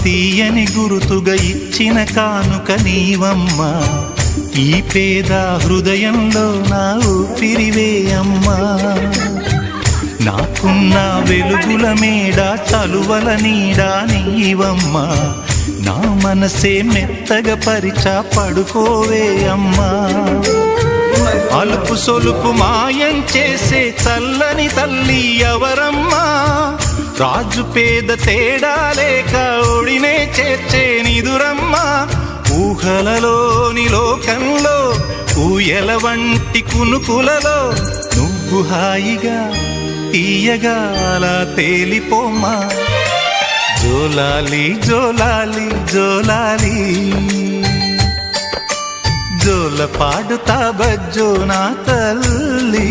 తీయని గురుతుగా ఇచ్చిన కానుక నీవమ్మా, ఈ పేద హృదయంలో నా ఊపిరివే అమ్మా. నాకున్న వెలుగుల మేడ చలువల నీడా నీవమ్మా, నా మనసే మెత్తగా పరిచా పడుకోవే అమ్మా. అలుపు సొలుపు మాయం చేసే చల్లని తల్లి ఎవరమ్మా, రాజు పేద తేడా లేక ఒడినే చేర్చే నిదురమ్మా. ఊహలలోని లోకంలో ఊయల వంటి కునుకులలో నువ్వు హాయిగా తీయగా అలా తేలిపోమ్మా. జోలాలి జోలాలి జోలాలి, జోల పాడుతా బజ్జో నా తల్లి.